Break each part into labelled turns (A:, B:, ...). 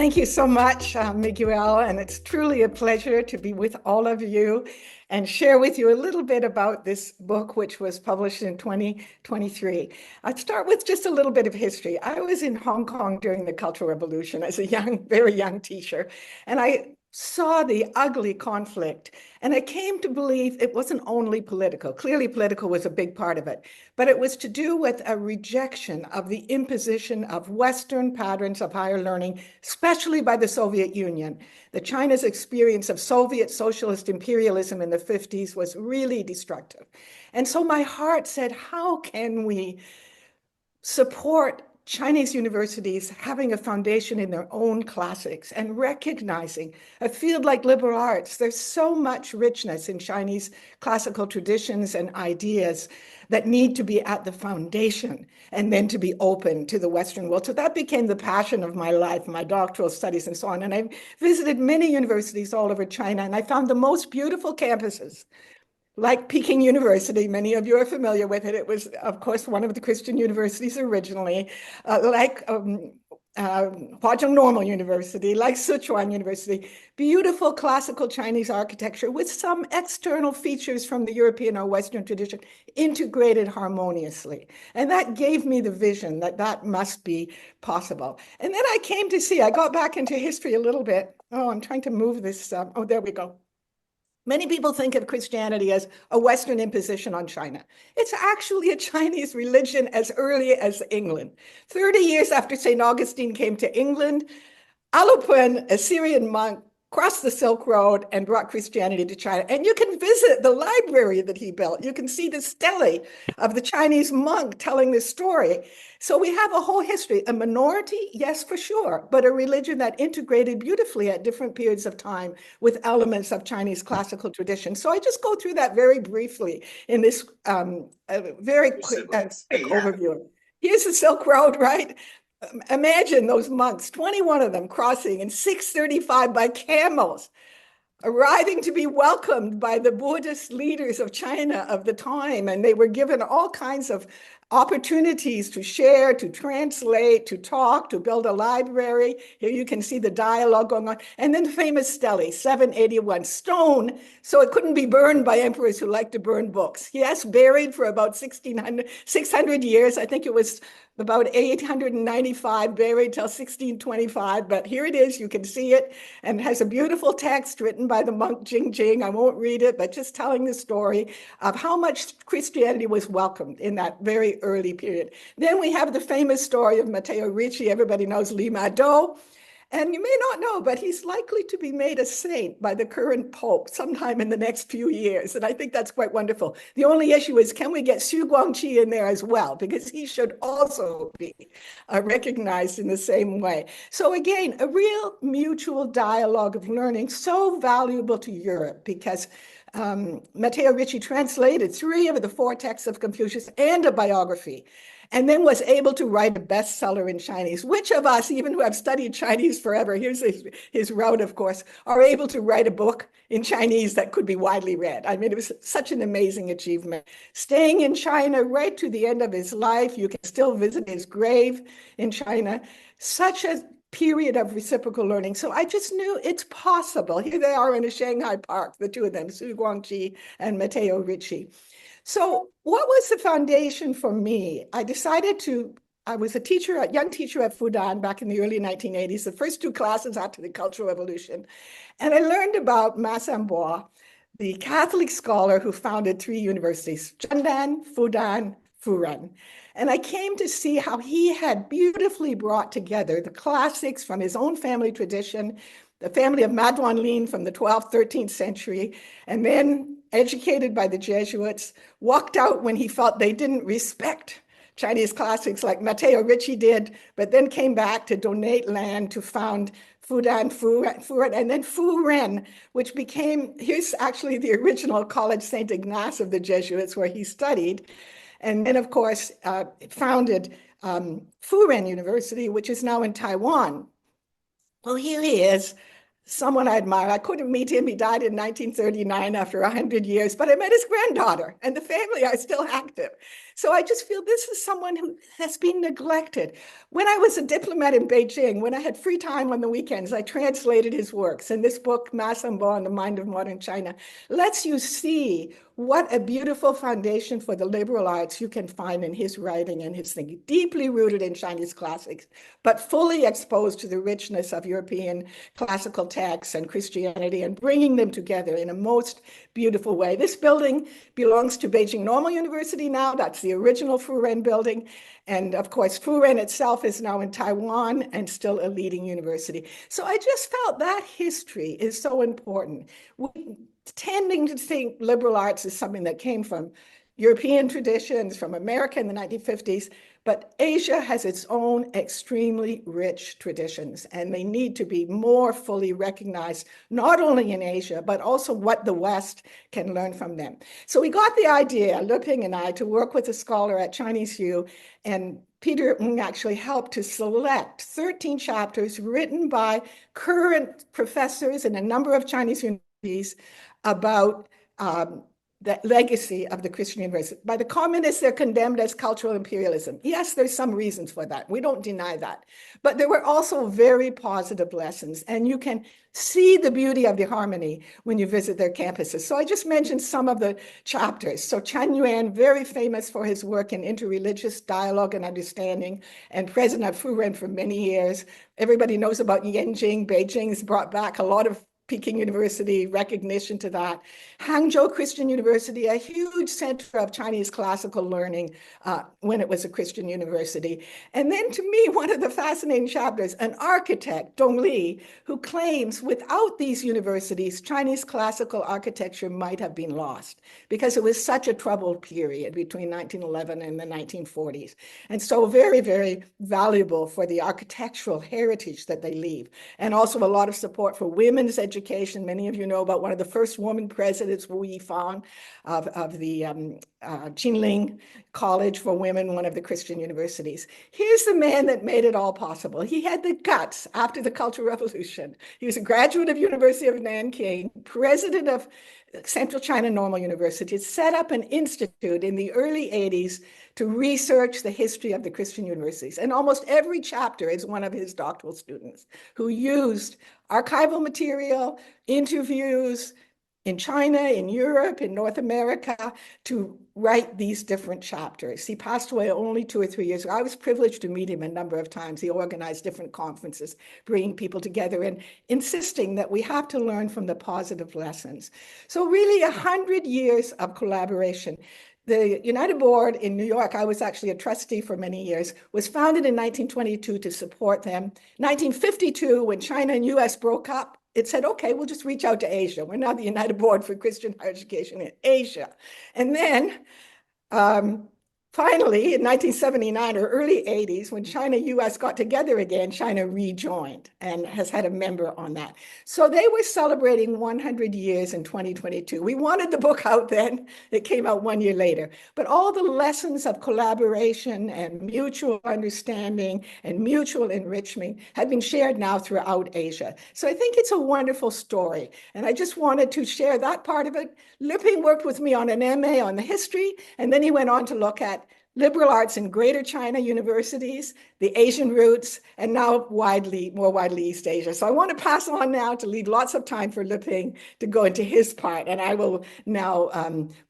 A: Thank you so much, Miguel, and it's truly a pleasure to be with all of you and share with you a little bit about this book, which was published in 2023. I'd start with just a little bit of history. I was in Hong Kong during the Cultural Revolution as a very young teacher, and I saw the ugly conflict, and I came to believe it wasn't only political. Clearly, political was a big part of it, but it was to do with a rejection of the imposition of Western patterns of higher learning, especially by the Soviet Union. China's experience of Soviet socialist imperialism in the 50s was really destructive. And so my heart said, how can we support Chinese universities having a foundation in their own classics and recognizing a field like liberal arts? There's so much richness in Chinese classical traditions and ideas that need to be at the foundation and then to be open to the Western world. So that became the passion of my life, my doctoral studies and so on. And I visited many universities all over China, and I found the most beautiful campuses, like Peking University. Many of you are familiar with it. It was, of course, one of the Christian universities originally, like Huazhong Normal University, like Sichuan University, beautiful classical Chinese architecture with some external features from the European or Western tradition integrated harmoniously. And that gave me the vision that that must be possible. And then I came to see, I got back into history a little bit. Oh, I'm trying to move this. Oh, there we go. Many people think of Christianity as a Western imposition on China. It's actually a Chinese religion as early as England. 30 years after St. Augustine came to England, Alupun, a Syrian monk, crossed the Silk Road and brought Christianity to China. And you can visit the library that he built. You can see the stele of the Chinese monk telling this story. So we have a whole history, a minority, yes, for sure, but a religion that integrated beautifully at different periods of time with elements of Chinese classical tradition. So I just go through that very briefly in this very quick overview. Here's the Silk Road, right? Imagine those monks, 21 of them crossing in 635 by camels, arriving to be welcomed by the Buddhist leaders of China of the time. And they were given all kinds of opportunities to share, to translate, to talk, to build a library. Here you can see the dialogue going on. And then the famous stele, 781, stone, so it couldn't be burned by emperors who liked to burn books. Yes, buried for about 600 years. I think it was about 895, buried till 1625. But here it is, you can see it, and it has a beautiful text written by the monk Jing Jing. I won't read it, but just telling the story of how much Christianity was welcomed in that very early period. Then we have the famous story of Matteo Ricci. Everybody knows Lima Do. And you may not know, but he's likely to be made a saint by the current pope sometime in the next few years. And I think that's quite wonderful. The only issue is, can we get Xu Guangqi in there as well? Because he should also be recognized in the same way. So again, a real mutual dialogue of learning, so valuable to Europe, because Matteo Ricci translated 3 of the 4 texts of Confucius and a biography, and then was able to write a bestseller in Chinese. Which of us, even who have studied Chinese forever, here's his route, of course, are able to write a book in Chinese that could be widely read? I mean, it was such an amazing achievement. Staying in China right to the end of his life, you can still visit his grave in China. Such a period of reciprocal learning. So I just knew it's possible. Here they are in a Shanghai park, the 2 of them, Xu Guangqi and Matteo Ricci. So what was the foundation for me? I was a young teacher at Fudan back in the early 1980s, the first 2 classes after the Cultural Revolution. And I learned about Ma Sanbo, the Catholic scholar who founded 3 universities, Zhendan, Fudan, Furen. And I came to see how he had beautifully brought together the classics from his own family tradition, the family of Maduan Lin from the 12th, 13th century, and then educated by the Jesuits, walked out when he felt they didn't respect Chinese classics like Matteo Ricci did, but then came back to donate land to found Fudan, Furen, and then Furen, which became, here's actually the original College St. Ignace of the Jesuits where he studied. And then, of course, founded Furen University, which is now in Taiwan. Well, here he is, someone I admire. I couldn't meet him. He died in 1939 after 100 years, but I met his granddaughter, and the family are still active. So I just feel this is someone who has been neglected. When I was a diplomat in Beijing, when I had free time on the weekends, I translated his works. And this book, Massambo on the Mind of Modern China, lets you see what a beautiful foundation for the liberal arts you can find in his writing and his thinking, deeply rooted in Chinese classics, but fully exposed to the richness of European classical texts and Christianity and bringing them together in a most beautiful way. This building belongs to Beijing Normal University now. That's the original Furen building. And of course, Furen itself is now in Taiwan and still a leading university. So I just felt that history is so important. We tending to think liberal arts is something that came from European traditions, from America in the 1950s, but Asia has its own extremely rich traditions, and they need to be more fully recognized, not only in Asia, but also what the West can learn from them. So we got the idea, Leping and I, to work with a scholar at Chinese U, and Peter actually helped to select 13 chapters written by current professors in a number of Chinese universities about the legacy of the Christian university. By the communists, they're condemned as cultural imperialism. Yes, there's some reasons for that. We don't deny that. But there were also very positive lessons, and you can see the beauty of the harmony when you visit their campuses. So I just mentioned some of the chapters. So Chen Yuan, very famous for his work in interreligious dialogue and understanding, and president of Furen for many years. Everybody knows about Yanjing. Beijing's brought back a lot of Peking University recognition to that. Hangzhou Christian University, a huge center of Chinese classical learning when it was a Christian university. And then to me, one of the fascinating chapters, an architect, Dong Li, who claims without these universities, Chinese classical architecture might have been lost because it was such a troubled period between 1911 and the 1940s. And so very, very valuable for the architectural heritage that they leave. And also a lot of support for women's education. Many of you know about one of the first woman presidents, Wu Yifang, of the Jinling College for Women, one of the Christian universities. Here's the man that made it all possible. He had the guts after the Cultural Revolution. He was a graduate of University of Nanking, president of Central China Normal University, set up an institute in the early 80s to research the history of the Christian universities. And almost every chapter is one of his doctoral students who used archival material, interviews in China, in Europe, in North America to write these different chapters. He passed away only 2 or 3 years ago. I was privileged to meet him a number of times. He organized different conferences, bringing people together and insisting that we have to learn from the positive lessons. So really 100 years of collaboration. The United Board in New York, I was actually a trustee for many years, was founded in 1922 to support them. 1952, when China and US broke up, it said, okay, we'll just reach out to Asia. We're now the United Board for Christian Higher Education in Asia. And then finally, in 1979 or early 80s, when China US got together again, China rejoined and has had a member on that. So they were celebrating 100 years in 2022. We wanted the book out then. It came out 1 year later. But all the lessons of collaboration and mutual understanding and mutual enrichment have been shared now throughout Asia. So I think it's a wonderful story. And I just wanted to share that part of it. Leping worked with me on an MA on the history, and then he went on to look at liberal arts in Greater China universities, the Asian roots, and now more widely East Asia. So I want to pass on now to leave lots of time for Leping to go into his part. And I will now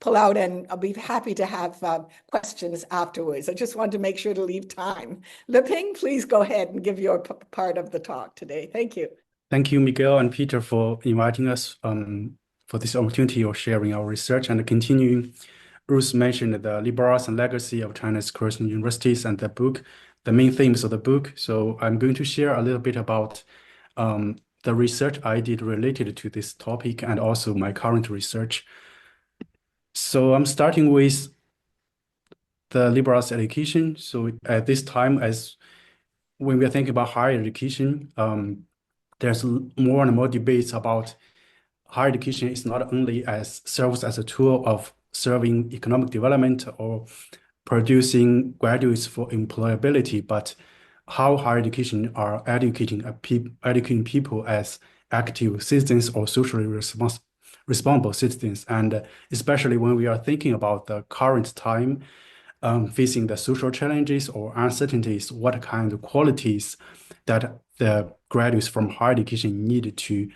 A: pull out, and I'll be happy to have questions afterwards. I just wanted to make sure to leave time. Leping, please go ahead and give your part of the talk today. Thank you.
B: Thank you, Miguel and Peter, for inviting us for this opportunity of sharing our research and continuing. Ruth mentioned the liberal arts and legacy of China's Christian universities and the book, the main themes of the book. So I'm going to share a little bit about the research I did related to this topic and also my current research. So I'm starting with the liberal arts education. So at this time, as when we are thinking about higher education, there's more and more debates about higher education is not only serves as a tool of serving economic development or producing graduates for employability, but how higher education are educating people as active citizens or socially responsible citizens. And especially when we are thinking about the current time, facing the social challenges or uncertainties, what kind of qualities that the graduates from higher education need to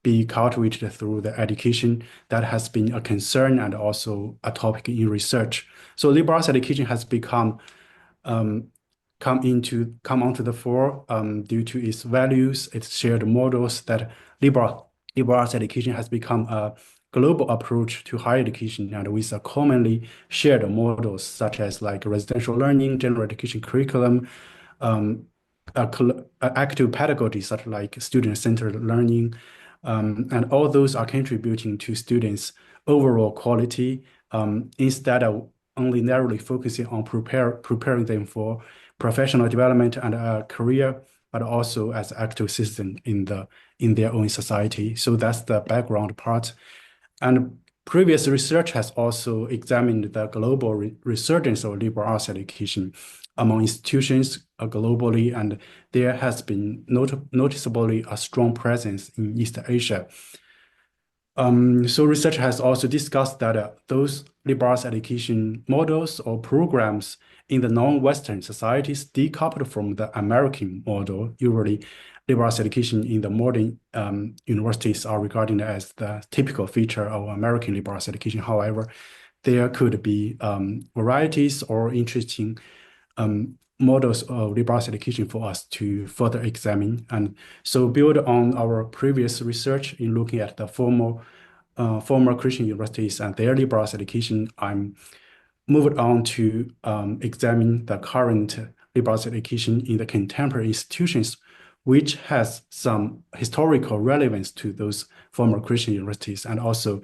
B: be cultivated through the education. That has been a concern and also a topic in research. So liberal arts education has become come onto the fore due to its values, its shared models that liberal arts education has become a global approach to higher education and with a commonly shared models such as like residential learning, general education curriculum, um, active pedagogy such like student-centered learning, and all those are contributing to students' overall quality instead of only narrowly focusing on preparing them for professional development and a career, but also as active citizens in their own society. So that's the background part. And previous research has also examined the global resurgence of liberal arts education among institutions globally, and there has been noticeably a strong presence in East Asia. So research has also discussed that those liberal arts education models or programs in the non-Western societies decoupled from the American model. Usually, liberal arts education in the modern universities are regarded as the typical feature of American liberal arts education. However, there could be varieties or interesting models of liberal arts education for us to further examine. And so build on our previous research in looking at the former Christian universities and their liberal arts education, I'm moved on to examine the current liberal arts education in the contemporary institutions, which has some historical relevance to those former Christian universities. And also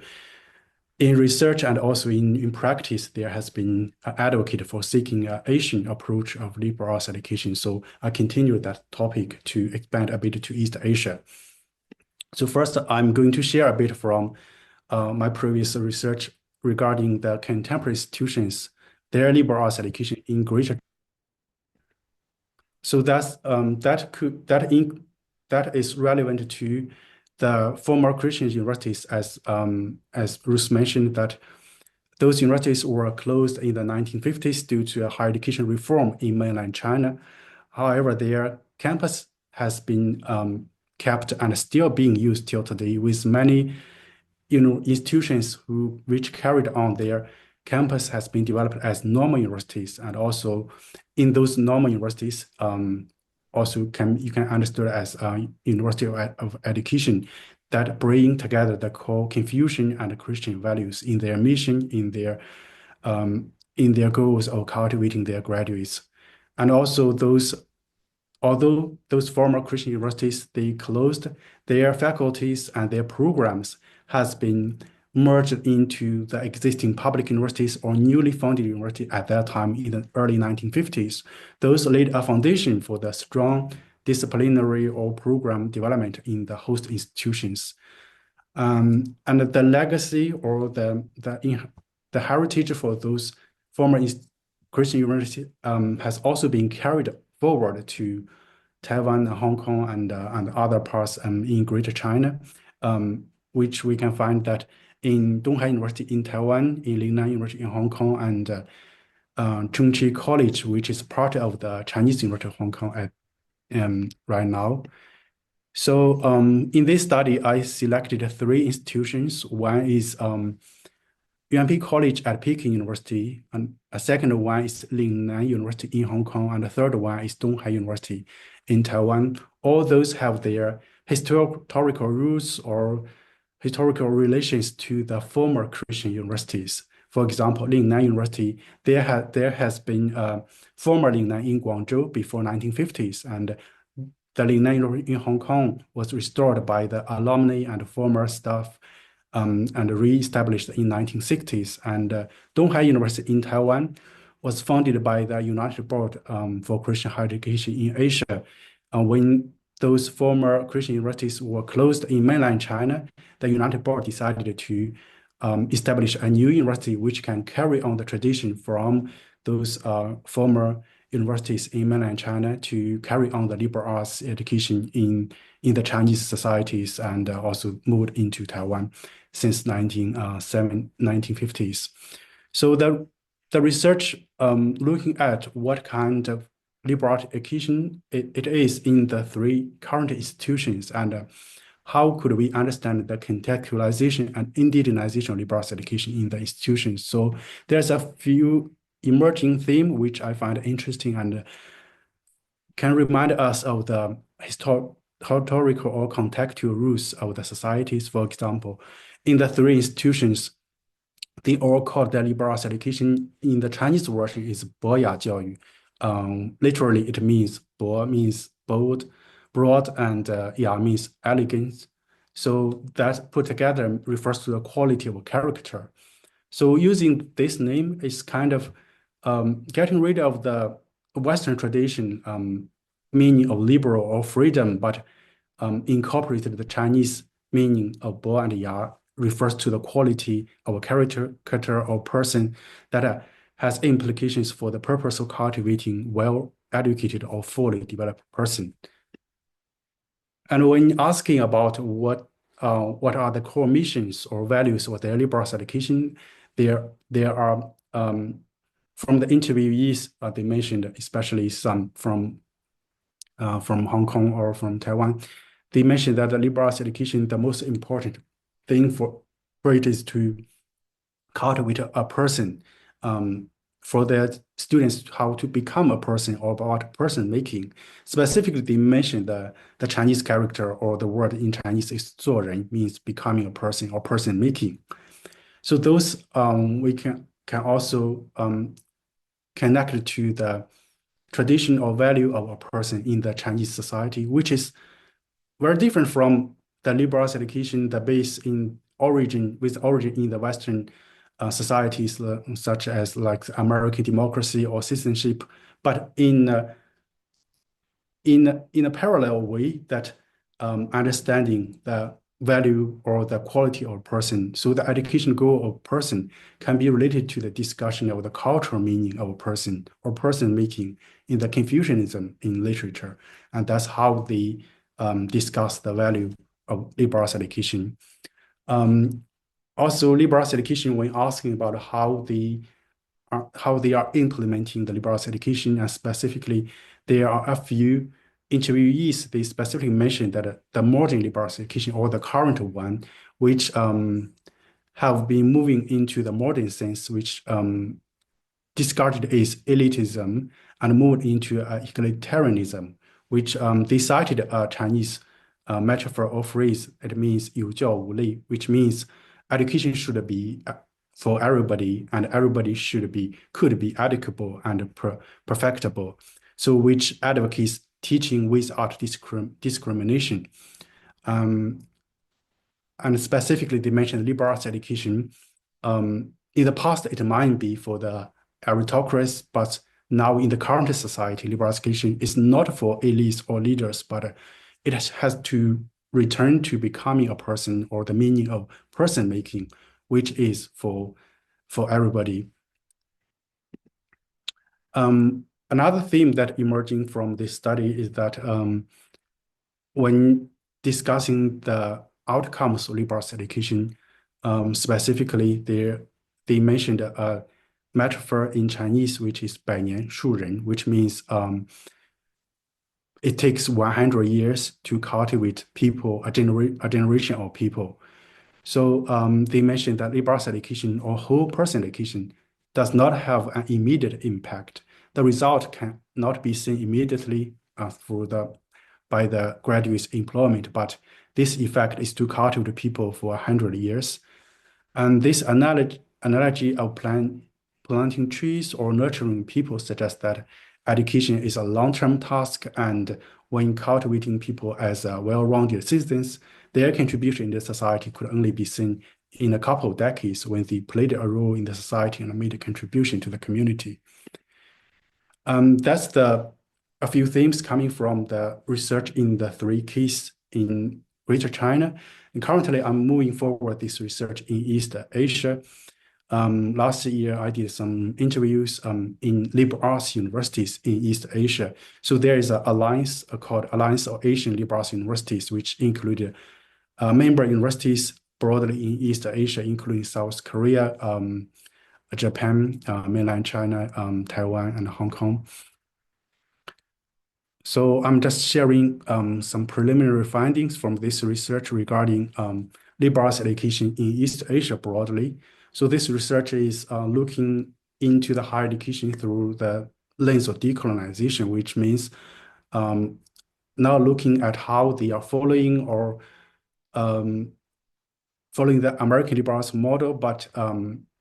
B: in research and also in practice, there has been an advocate for seeking an Asian approach of liberal arts education. So I continue that topic to expand a bit to East Asia. So first, I'm going to share a bit from my previous research regarding the contemporary institutions, their liberal arts education in Greater. So that is relevant to the former Christian universities, as Ruth mentioned, that those universities were closed in the 1950s due to a higher education reform in mainland China. However, their campus has been kept and still being used till today, with many institutions which carried on their campus has been developed as normal universities, and also in those normal universities also you can understood as a university of education that bring together the core Confucian and Christian values in their mission, in their goals of cultivating their graduates. And also although those former Christian universities, they closed, their faculties and their programs has been merged into the existing public universities or newly founded university at that time in the early 1950s. Those laid a foundation for the strong disciplinary or program development in the host institutions. And the legacy or the heritage for those former Christian universities has also been carried forward to Taiwan, Hong Kong, and other parts in Greater China, which we can find that in Donghai University in Taiwan, in Lingnan University in Hong Kong, and Chungchi College, which is part of the Chinese University of Hong Kong right now. So in this study, I selected three institutions. One is UMP College at Peking University, and a second one is Lingnan University in Hong Kong, and the third one is Donghai University in Taiwan. All those have their historical roots or historical relations to the former Christian universities. For example, Lingnan University, there has been former Lingnan in Guangzhou before 1950s, and the Lingnan University in Hong Kong was restored by the alumni and former staff and re-established in 1960s. And Donghai University in Taiwan was founded by the United Board for Christian Higher Education in Asia. When those former Christian universities were closed in mainland China, the United Board decided to establish a new university which can carry on the tradition from those former universities in mainland China to carry on the liberal arts education in the Chinese societies, and also moved into Taiwan since 1950s. So the research looking at what kind of liberal education it is in the three current institutions, and how could we understand the contextualization and indigenization of liberal education in the institutions. So there's a few emerging themes which I find interesting and can remind us of the historical or contextual roots of the societies. For example, in the three institutions, they all called the liberal education in the Chinese version is 博雅教育. Literally, it means 博 means bold, broad, and 雅 means elegance. So that put together refers to the quality of character. So using this name is kind of getting rid of the Western tradition meaning of liberal or freedom, but incorporated the Chinese meaning of Bo and Ya, refers to the quality of a character or person that has implications for the purpose of cultivating well-educated or fully developed person. And when asking about what are the core missions or values of the liberal education, there are from the interviewees they mentioned, especially some from Hong Kong or from Taiwan, they mentioned that the liberal education, the most important thing for it is to cultivate a person, for their students how to become a person or about person making. Specifically, they mentioned the Chinese character, or the word in Chinese is 做人, means becoming a person or person making. So those we can also connect to the tradition or value of a person in the Chinese society, which is very different from the liberal education, the base in origin in the Western societies, such as like American democracy or citizenship, but in a parallel way that understanding the value or the quality of a person. So the education goal of a person can be related to the discussion of the cultural meaning of a person or person making in the Confucianism in literature. And that's how they discuss the value of liberal education. Also, liberal education, when asking about how they are implementing the liberal education, and specifically, there are a few interviewees, they specifically mentioned that the modern liberal education, or the current one, which have been moving into the modern sense, which discarded its elitism and moved into egalitarianism, which they cited a Chinese metaphor or phrase. It means 有教无类, which means education should be for everybody, and everybody could be educable and perfectable. So which advocates teaching without discrimination. And specifically, they mentioned liberal arts education. In the past, it might be for the aristocrats, but now in the current society, liberal education is not for elites or leaders, but it has to return to becoming a person, or the meaning of person making, which is for everybody. Another theme that emerging from this study is that when discussing the outcomes of liberal education, specifically, they mentioned a metaphor in Chinese, which is 百年树人, which means it takes 100 years to cultivate people, a generation of people. So they mentioned that liberal education or whole person education does not have an immediate impact. The result cannot be seen immediately by the graduate's employment, but this effect is to cultivate people for 100 years. And this analogy of planting trees or nurturing people suggests that education is a long-term task, and when cultivating people as well-rounded citizens, their contribution in the society could only be seen in a couple of decades when they played a role in the society and made a contribution to the community. That's a few themes coming from the research in the three cases in Greater China. And currently, I'm moving forward this research in East Asia. Last year, I did some interviews in liberal arts universities in East Asia. So there is an alliance called Alliance of Asian Liberal Arts Universities, which included member universities broadly in East Asia, including South Korea, Japan, mainland China, Taiwan, and Hong Kong. So I'm just sharing some preliminary findings from this research regarding liberal arts education in East Asia broadly. So this research is looking into the higher education through the lens of decolonization, which means not looking at how they are following or following the American liberal arts model, but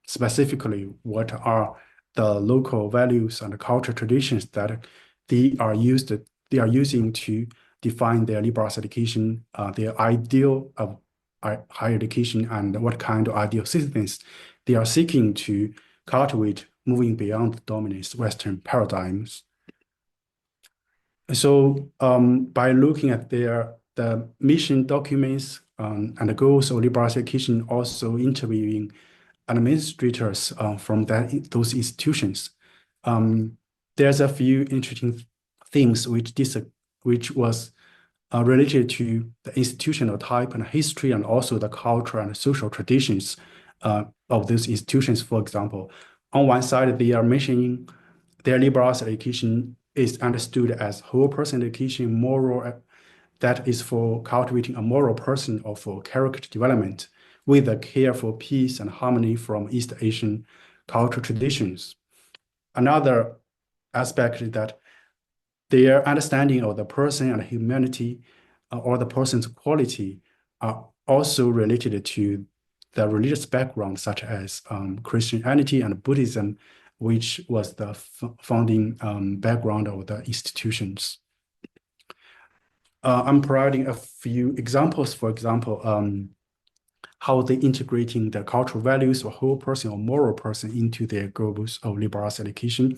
B: specifically what are the local values and cultural traditions that they are using to define their liberal arts education, their ideal of higher education, and what kind of ideal citizens they are seeking to cultivate, moving beyond the dominant Western paradigms. So by looking at the mission documents and the goals of liberal arts education, also interviewing administrators from those institutions, there's a few interesting things which was related to the institutional type and history, and also the cultural and social traditions of those institutions. For example, on one side, they are mentioning their liberal arts education is understood as whole person education, moral, that is for cultivating a moral person or for character development, with a care for peace and harmony from East Asian cultural traditions. Another aspect is that their understanding of the person and humanity or the person's quality are also related to the religious background, such as Christianity and Buddhism, which was the founding background of the institutions. I'm providing a few examples. For example, how they integrating the cultural values of whole person or moral person into their goals of liberal arts education.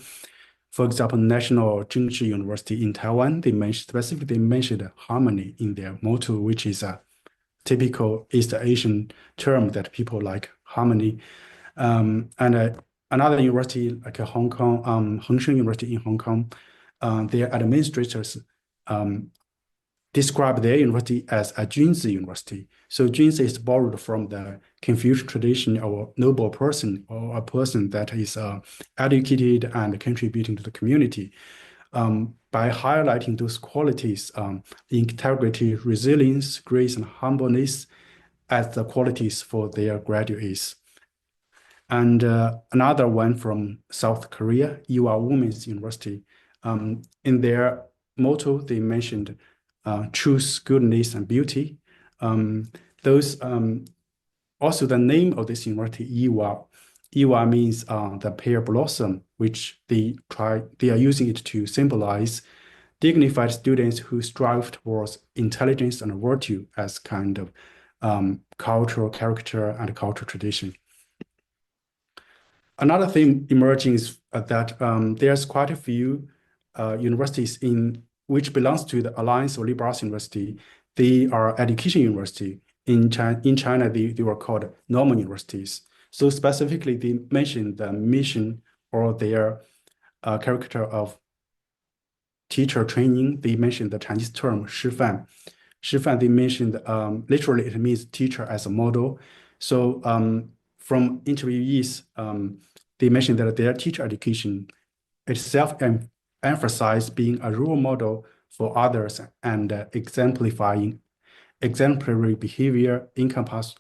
B: For example, National Zhengzhi University in Taiwan, they mentioned harmony in their motto, which is a typical East Asian term that people like, harmony. Another university like Hong Kong, Heng Sheng University in Hong Kong, their administrators describe their university as a Junzi university. So Junzi is borrowed from the Confucian tradition of a noble person, or a person that is educated and contributing to the community. By highlighting those qualities, integrity, resilience, grace, and humbleness as the qualities for their graduates. And another one from South Korea, Ewha Women's University. In their motto, they mentioned truth, goodness, and beauty. Those also the name of this university, Ewha. Ewha means the pear blossom, which they are using it to symbolize dignified students who strive towards intelligence and virtue as kind of cultural character and cultural tradition. Another thing emerging is that there's quite a few universities which belongs to the Alliance of Liberal Arts University. They are education university. In China, they were called normal universities. So specifically, they mentioned the mission or their character of teacher training. They mentioned the Chinese term 师范. 师范, they mentioned literally it means teacher as a model. So from interviewees, they mentioned that their teacher education itself emphasized being a role model for others and exemplifying exemplary behavior encompass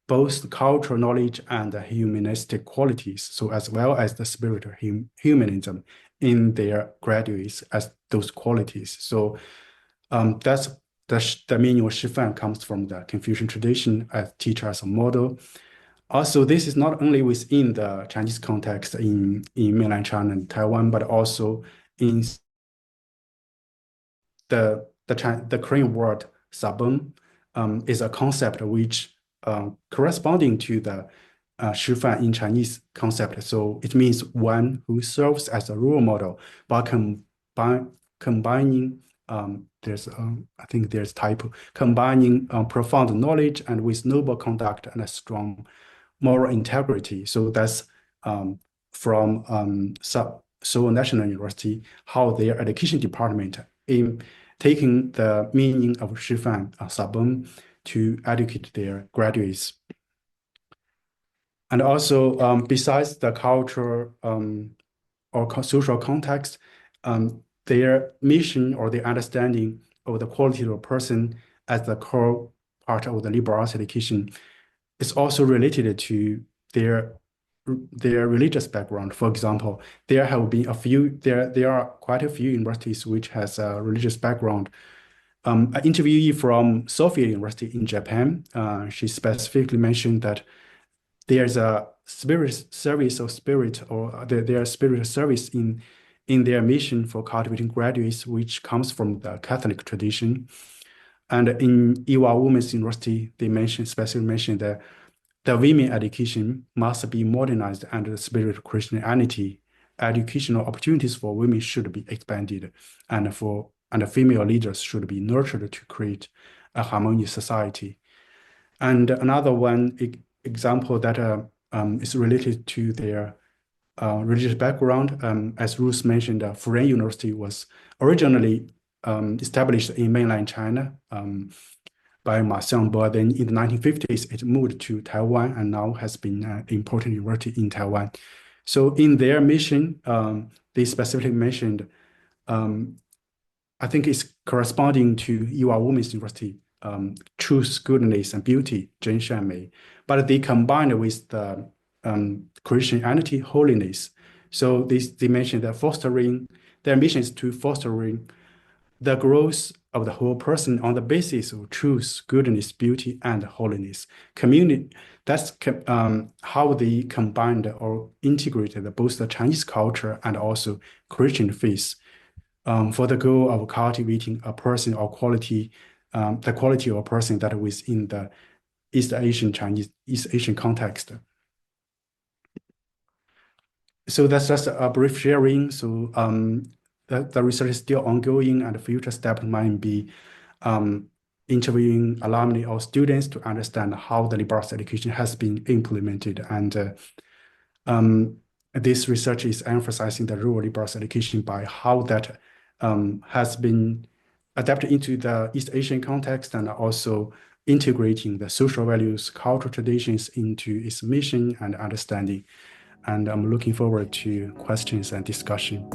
B: both cultural knowledge and humanistic qualities, so as well as the spirit of humanism in their graduates as those qualities. So that's the meaning of 师范 comes from the Confucian tradition as teacher as a model. Also, this is not only within the Chinese context in mainland China and Taiwan, but also in the Korean word sabun is a concept which corresponding to the 师范 in Chinese concept. So it means one who serves as a role model, but combining I think there's typo, combining profound knowledge and with noble conduct and a strong moral integrity. So that's from Seoul National University, how their education department in taking the meaning of 师范 sabun to educate their graduates. And also, besides the culture or social context, their mission or their understanding of the quality of a person as the core part of the liberal arts education is also related to their religious background. For example, there are quite a few universities which has a religious background. An interviewee from Sophia University in Japan, she specifically mentioned that there's a spirit service or spirit or their spiritual service in their mission for cultivating graduates, which comes from the Catholic tradition. And in Ewha Women's University, they specifically mentioned that the women education must be modernized under the spirit of Christianity. Educational opportunities for women should be expanded, and female leaders should be nurtured to create a harmonious society. And another one example that is related to their religious background, as Ruth mentioned, Furen University was originally established in mainland China by Ma Xiangbo. Then in the 1950s, it moved to Taiwan and now has been an important university in Taiwan. So in their mission, they specifically mentioned, I think it's corresponding to Ewha Women's University, truth, goodness, and beauty, Zhen Shan Mei. But they combined with the Christianity, holiness. So they mentioned that their mission is to fostering the growth of the whole person on the basis of truth, goodness, beauty, and holiness. That's how they combined or integrated both the Chinese culture and also Christian faith for the goal of cultivating a person or the quality of a person that was in the East Asian context. So that's just a brief sharing. So the research is still ongoing, and the future step might be interviewing alumni or students to understand how the liberal arts education has been implemented. And this research is emphasizing the role of liberal arts education by how that has been adapted into the East Asian context, and also integrating the social values, cultural traditions into its mission and understanding. And I'm looking forward to questions and discussion.